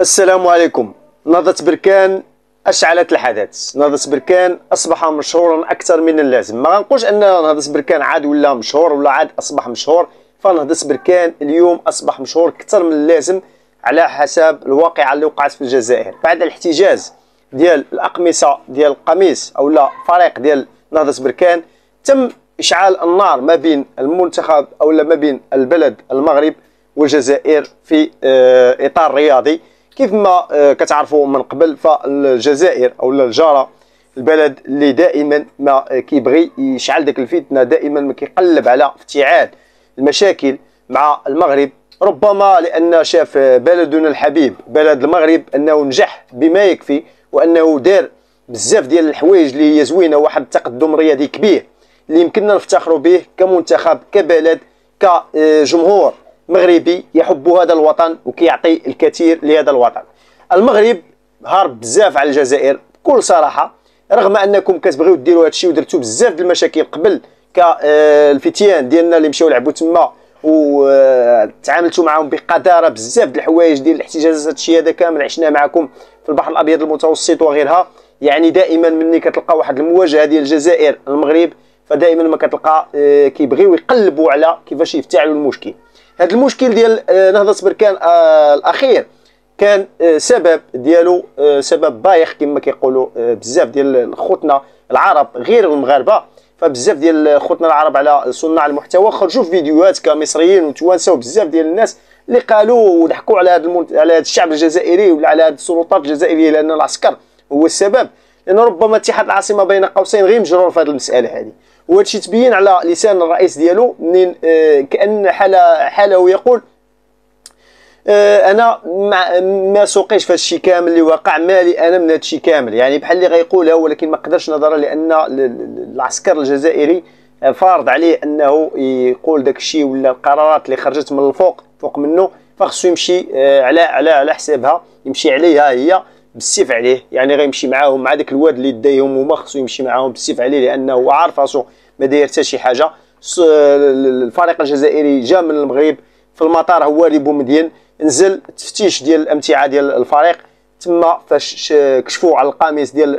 السلام عليكم. نهضة بركان أشعلت الحدث. نهضة بركان أصبح مشهورا أكثر من اللازم. ما غنقولش أن نهضة بركان عاد ولا مشهور ولا عاد أصبح مشهور، فنهضة بركان اليوم أصبح مشهور أكثر من اللازم على حسب الواقعة اللي وقعت في الجزائر بعد الاحتجاز ديال الأقمصة ديال القميص أو لا فريق ديال نهضة بركان. تم إشعال النار ما بين المنتخب أو ما بين البلد المغرب والجزائر في إطار رياضي. كيف ما كتعرفوا من قبل، فالجزائر او الجاره البلد اللي دائما ما كيبغي يشعل داك الفتنه، دائما ما كيقلب على افتعال المشاكل مع المغرب، ربما لان شاف بلدنا الحبيب بلد المغرب انه نجح بما يكفي، وانه دار بزاف ديال الحوايج اللي هي زوينه، واحد التقدم رياضي كبير اللي يمكننا نفتخروا به كمنتخب كبلد كجمهور مغربي يحب هذا الوطن وكيعطي الكثير لهذا الوطن. المغرب هارب بزاف على الجزائر بكل صراحه، رغم انكم كتبغيو ديروا هذا الشيء ودرتوا بزاف ديال المشاكل قبل كالفتيان ديالنا اللي مشاو لعبوا تما وتعاملتوا معهم بقداره، بزاف ديال الحوايج ديال الاحتجازات، هذا الشيء هذا كامل عشناه معكم في البحر الابيض المتوسط وغيرها. يعني دائما ملي كتلقى واحد المواجهه ديال الجزائر المغرب، فدائما ما كتلقى كيبغيو يقلبوا على كيفاش يفتعلوا المشكل. هذا المشكل ديال نهضة بركان الاخير كان سبب ديالو سبب بايخ كما كيقولوا بزاف ديال خوتنا العرب غير المغاربه، فبزاف ديال خوتنا العرب على صناع المحتوى خرجوا في فيديوهات كمصريين وتوانسه وبزاف ديال الناس اللي قالوا وضحكوا على هذا الشعب الجزائري ولا على هذه السلطات الجزائريه، لان العسكر هو السبب، لان ربما اتحاد العاصمه بين قوسين غير مجرور في هذه المساله هذه. وهذا الشيء تبين على لسان الرئيس ديالو منين كأن حاله يقول انا ما سوقيش في هذا الشيء كامل اللي واقع، مالي انا من هذا الشيء كامل، يعني بحال اللي غيقولها، ولكن ما قدرش نظرا لان العسكر الجزائري فارض عليه انه يقول داك الشيء، ولا القرارات اللي خرجت من الفوق فوق منه فخصو يمشي على حسابها، يمشي عليها هي بالسيف عليه، يعني غيمشي معاهم مع داك الواد اللي دايهم هما خصو يمشي معاهم بالسيف عليه، لانه هو عارف راسو ما داير حتى شي حاجه. الفريق الجزائري جا من المغرب في المطار هواري بومدين، نزل تفتيش ديال الامتعه ديال الفريق تما فاش كشفوا على القميص ديال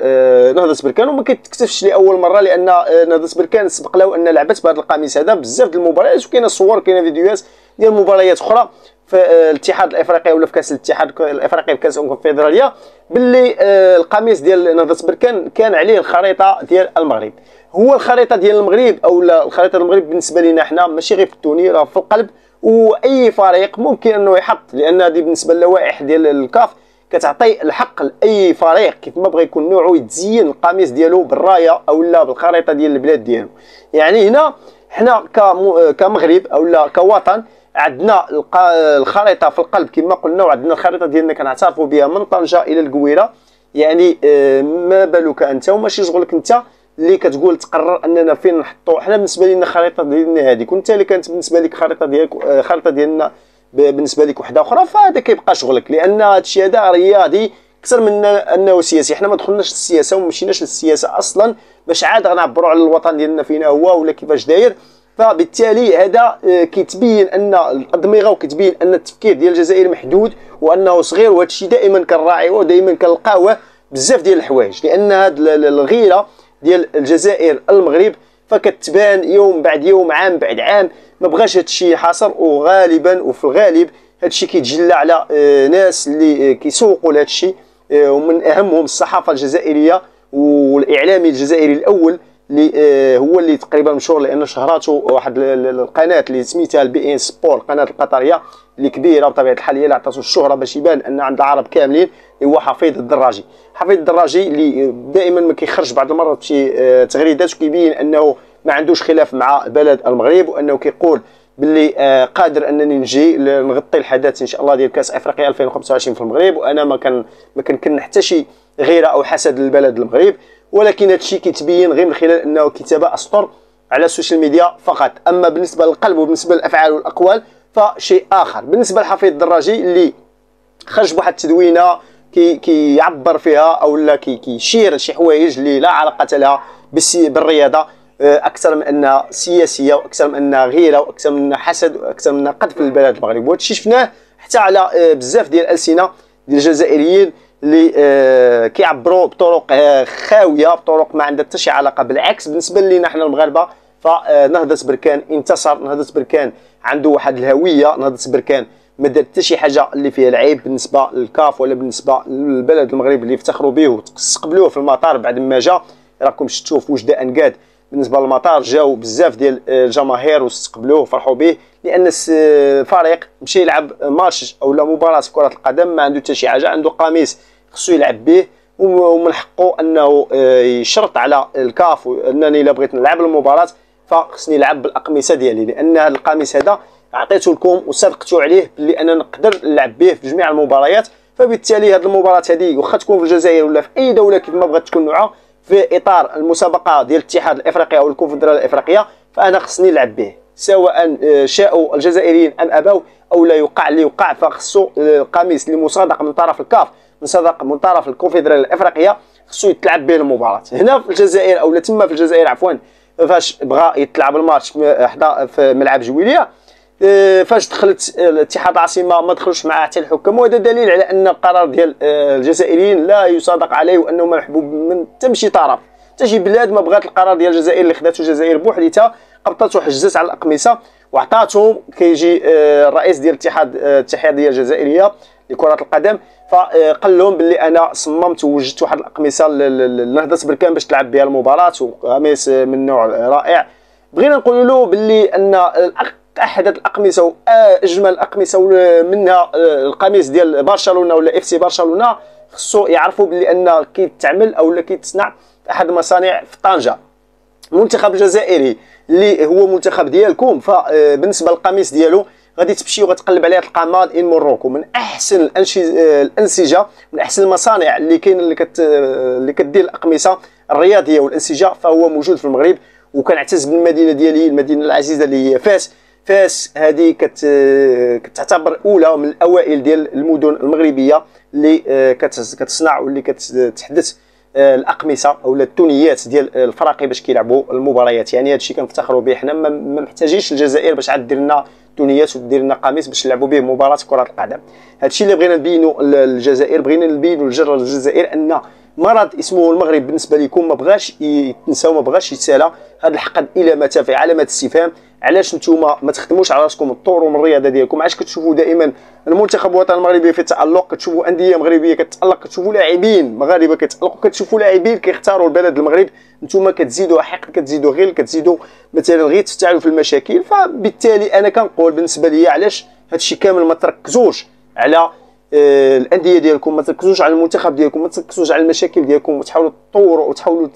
نهضة بركان، وما كيتكتفش لاول مره، لان نهضة بركان سبق له ان لعبت بهذا القميص هذا بزاف ديال المباريات، وكاينه صور كاينه فيديوهات ديال مباريات اخرى في الاتحاد الافريقي ولا في كاس الاتحاد الافريقي في كاس الكونفدراليه، باللي القميص ديال نهضة بركان كان عليه الخريطه ديال المغرب. هو الخريطه ديال المغرب او الخريطه ديال المغرب بالنسبه لنا حنا ماشي غير في التوني، راه في القلب، واي فريق ممكن انه يحط، لان هذه بالنسبه للوائح ديال الكاف كتعطي الحق لاي فريق كيف ما بغى يكون نوعه يتزين القميص ديالو بالرايه او لا بالخريطه ديال البلاد ديالو. يعني هنا حنا كمغرب او لا كوطن عندنا الخريطه في القلب كما قلنا، وعندنا الخريطه ديالنا كنعترفوا بها من طنجه الى القويره. يعني ما بالك انت وماشي شغلك انت اللي كتقول تقرر اننا فين نحطوا. حنا بالنسبه لنا الخريطه ديالنا هذيك، وانت اللي كانت بالنسبه لك خريطه ديالك خريطه ديالنا بالنسبه لك وحده اخرى، فهذا كيبقى شغلك، لان هذا الشيء هذا رياضي اكثر من انه سياسي. حنا ما دخلناش للسياسه وما مشيناش للسياسه اصلا باش عاد غنعبروا على الوطن ديالنا فينا هو ولا كيفاش داير. فبالتالي هذا كيتبين ان الادمغه، وكتبين ان التفكير ديال الجزائر محدود وانه صغير، وهذا الشيء دائما كنراعيه ودائما كنلقاوه بزاف ديال الحوايج، لان هذه الغيره ديال الجزائر المغرب فكتبان يوم بعد يوم، عام بعد عام. ما بغاش هذا الشيء حاصر، وغالبا وفي الغالب هذا الشيء كيتجلى على ناس اللي كيسوقوا لهذا الشيء، ومن اهمهم الصحافه الجزائريه والاعلامي الجزائري الاول اللي هو اللي تقريبا مشهور لان شهراته واحد القناه اللي سميتها البي ان سبور، القناه القطريه اللي كبيره بطبيعه الحال، هي اللي عطاتو الشهره باش يبان ان عند العرب كاملين، هو حفيظ الدراجي. حفيظ الدراجي اللي دائما ما كيخرج بعض المرات بشي تغريدات وكيبين انه ما عندوش خلاف مع بلد المغرب، وانه كيقول باللي قادر انني نجي نغطي الحدث ان شاء الله ديال كاس افريقيا 2025 في المغرب، وانا ما كنكن حتى شي غيره او حسد للبلد المغرب. ولكن هذا الشيء كيتبين غير من خلال انه كتابه اسطر على السوشيال ميديا فقط. اما بالنسبه للقلب وبالنسبه للافعال والاقوال فشيء اخر. بالنسبه لحفيظ الدراجي اللي خرج بواحد التدوينه كيعبر فيها او لا كيشير لشي حوايج اللي لا علاقه لها بالرياضه، اكثر من انها سياسيه، واكثر من انها غيره، واكثر من انها حسد، واكثر من انها قذف للبلد المغرب. وهذا الشيء شفناه حتى على بزاف ديال الالسنه ديال الجزائريين اللي كيعبروا بطرق خاويه، بطرق ما عندها حتى شي علاقه. بالعكس بالنسبه لينا حنا المغاربه، فنهضه بركان انتصر، نهضه بركان عنده واحد الهويه، نهضه بركان ما دار حتى شي حاجه اللي فيها العيب بالنسبه للكاف ولا بالنسبه للبلد المغرب اللي يفتخروا به وتستقبلوه في المطار بعد ما جا. راكم شفتوا في وجده انقاد بالنسبه للمطار جاو بزاف ديال الجماهير واستقبلوه وفرحوا به، لان الفريق مشى يلعب ماتش او مباراه في كره القدم ما عنده حتى شي حاجه، عنده قميص خصو يلعب به، ومن حقه انه يشرط على الكاف انني الا بغيت نلعب المباراه فخصني نلعب بالاقمصه ديالي، لان هذا القميص هذا عطيته لكم وصدقتوا عليه بلي انا نقدر نلعب به في جميع المباريات. فبالتالي هذه المباراه هذه واخا تكون في الجزائر ولا في اي دوله كيف ما بغات تكون نوعها في اطار المسابقه ديال الاتحاد الافريقي او الكونفدراليه الافريقيه، فانا خصني نلعب به سواء شاءوا الجزائريين ام ابوا او لا يوقع اللي يوقع. فخصو القميص اللي مصادق من طرف الكاف مصادق من طرف الكونفدراليه الافريقيه خصو يتلعب به المباراه. هنا في الجزائر او تما في الجزائر عفوا، فاش بغى يتلعب الماتش في ملعب جويليه، فاش دخلت الاتحاد العاصمه ما دخلوش معاه حتى الحكام، وهذا دليل على ان القرار ديال الجزائريين لا يصادق عليه وانه محبوب من حتى شي طرف. حتى شي بلاد ما بغات القرار ديال الجزائر اللي خداتو الجزائر بوحديتها، قبطات وحجزت على الاقمصه وعطاتهم. كيجي الرئيس ديال الاتحاديه الجزائريه لكره القدم فقال لهم باللي انا صممت ووجدت واحد الاقمصه لنهضه بركان باش تلعب بها المباراه، وقميص من نوع رائع. بغينا نقول له باللي ان احدث الاقمصه واجمل الاقمصه منها القميص ديال برشلونه ولا اف سي برشلونه، خصو يعرفوا باللي ان كيتعمل او كيتصنع في احد المصانع في طنجه. المنتخب الجزائري اللي هو منتخب ديالكم، فبالنسبه للقميص ديالو غادي تمشي وغتقلب عليها تلقى ماد ان موروكو، من احسن الانسجه، من احسن المصانع اللي كاين اللي كدير الاقمصه الرياضيه والانسجه، فهو موجود في المغرب. وكنعتز بالمدينه ديالي، المدينه العزيزه اللي هي فاس. فاس هذه كتعتبر اولى من الاوائل ديال المدن المغربيه اللي كتصنع واللي كتحدث الاقمصه او التونيات ديال الفراقي باش كيلعبوا المباريات. يعني هذا الشيء كنفتخروا به، حنا ما محتاجينش الجزائر باش عاد دير لنا تونيات ودير لنا قميص باش نلعبوا به مباراه كره القدم. هذا الشيء اللي بغينا نبينوا للجزائر، بغينا نبينوا للجزائر ان مرض اسمه المغرب بالنسبه لكم ما بغاش يتنسى وما بغاش يتسالى. هذا الحقد الى متى في علامه استفهام. علاش نتوما ما تخدموش على راسكم تطوروا من الرياضه ديالكم؟ علاش كتشوفوا دائما المنتخب الوطني المغربي في التالق، كتشوفوا انديه مغربيه كتالق، كتشوفوا لاعبين مغاربه كيتالقوا، كتشوفوا لاعبين كيختاروا البلد المغرب، نتوما كتزيدوا حقد، كتزيدوا غير، كتزيدوا مثلا غير تفتعلوا في المشاكل. فبالتالي انا كنقول بالنسبه لي علاش هذا الشيء كامل ما تركزوش على الانديه ديالكم، ما تركزوش على المنتخب ديالكم، ما تركزوش على المشاكل ديالكم، وتحاولوا تطوروا وتحاولوا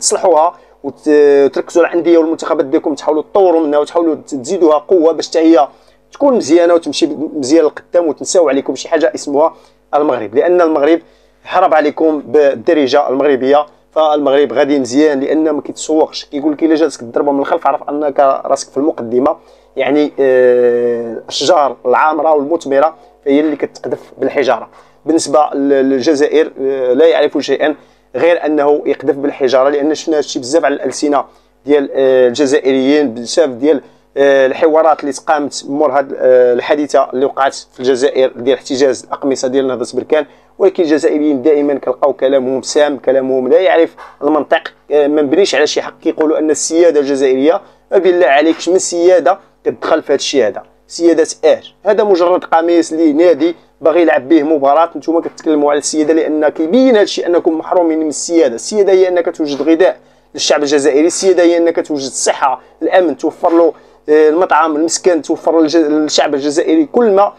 تصلحوها، وتركزوا على الانديه والمنتخبات ديالكم، تحاولوا تطوروا منها وتحاولوا تزيدوها قوه باش حتى هي تكون مزيانه وتمشي مزيان للقدام، وتنساو عليكم شي حاجه اسمها المغرب، لان المغرب هرب عليكم بالدارجه المغربيه. فالمغرب غادي مزيان لان ما كيتسوقش، كيقول لك الا جاتك الضربه من الخلف عرف انك راسك في المقدمه. يعني الاشجار العامره والمثمره هي اللي كتقذف بالحجاره. بالنسبه للجزائر لا يعرفون شيئا غير انه يقذف بالحجاره، لان شفنا هادشي بزاف على الالسنه ديال الجزائريين، بزاف ديال الحوارات اللي تقامت مور هذه الحادثه اللي وقعت في الجزائر ديال احتجاز الاقمصه ديال نهضه بركان. ولكن الجزائريين دائما كنلقاو كلامهم سام، كلامهم لا يعرف المنطق، ما مبنيش على شي حق. كيقولوا ان السياده الجزائريه، بالله عليك من سياده كتدخل في هذا الشيء هذا؟ سياده هذا مجرد قميص اللي نادي باغي يلعب به مباراه، نتوما كتكلموا على السياده لان كيبين هذا الشيء انكم محرومين من السياده. السياده هي انك توجد غذاء للشعب الجزائري، السياده هي انك توجد الصحه، الامن، توفر له المطعم، المسكن، توفر للشعب الجزائري كل ما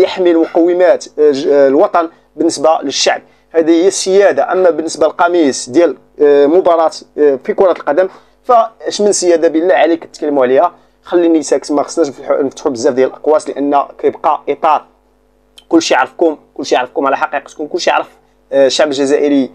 يحمل مقومات الوطن بالنسبه للشعب. هذه هي السياده. اما بالنسبه للقميص ديال مباراه في كره القدم فاش من سياده بالله عليك تتكلموا عليها؟ خليني ساكت، ما خصناش نفتحوا بزاف ديال الاقواس لان كيبقى اطار كلشي يعرفكم، كلشي يعرفكم على حقيقتكم، كلشي يعرف الشعب الجزائري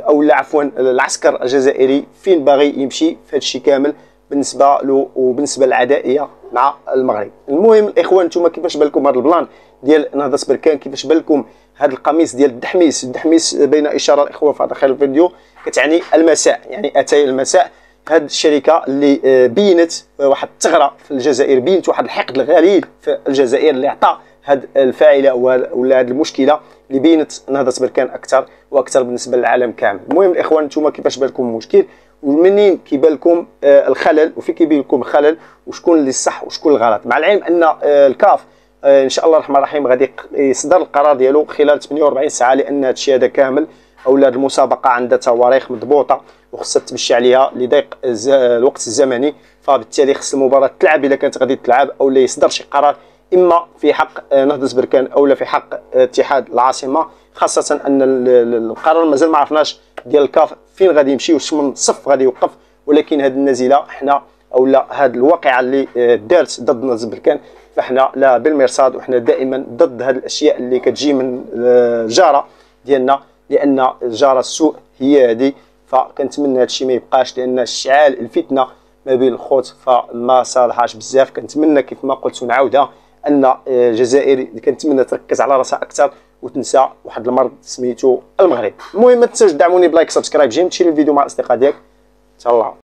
او لا عفوا العسكر الجزائري فين باغي يمشي في هذا الشيء كامل بالنسبه له وبالنسبه للعدائيه مع المغرب. المهم الاخوان، نتوما كيفاش بالكم هذا البلان ديال نهضه بركان؟ كيفاش بالكم هذا القميص ديال الدحميس؟ الدحميس بين اشاره الاخوه في هذا اخر الفيديو كتعني المساء، يعني اتاي المساء. هذه الشركه اللي بينت واحد الثغره في الجزائر، بينت واحد الحقد الغليل في الجزائر اللي عطى هذه الفاعله ولا هذه المشكله اللي بينت نهضه بركان اكثر واكثر بالنسبه للعالم كامل. المهم الاخوان، نتوما كيفاش بان لكم المشكل ومنين كيبان لكم الخلل وفي كيبان لكم الخلل وشكون اللي صح وشكون الغلط، مع العلم ان الكاف ان شاء الله الرحمن الرحيم غادي يصدر القرار ديالو خلال 48 ساعه، لان هذا الشيء هذا كامل اولاد المسابقه عندها تواريخ مضبوطه وخصها تمشي عليها لضيق الوقت الزمني، فبالتالي خص المباراه تلعب الا كانت غادي تلعب، او لا يصدر شي قرار اما في حق نهضه بركان او لا في حق اتحاد العاصمه، خاصه ان القرار مازال ما عرفناش ديال الكاف فين غادي يمشي وش من صف غادي يوقف، ولكن هذه النزيله حنا او لا هذه الواقعه اللي دارت ضد نهضه بركان فاحنا لا بالمرصاد، وحنا دائما ضد هذه الاشياء اللي كتجي من الجاره ديالنا، لان الجاره السوء هي هذه. فكنتمنى هذا الشيء ما يبقاش، لان اشعال الفتنه ما بين الخوت فما صالحاش بزاف. كنتمنى كيف ما قلت ونعاودها ان الجزائر كنتمنى تركز على راسها اكثر وتنسى واحد المرض سميتو المغرب. المهم ما تنساوش تدعموني بلايك سبسكرايب، جيم تشير الفيديو مع الاصدقاء ديالك. ان شاء الله.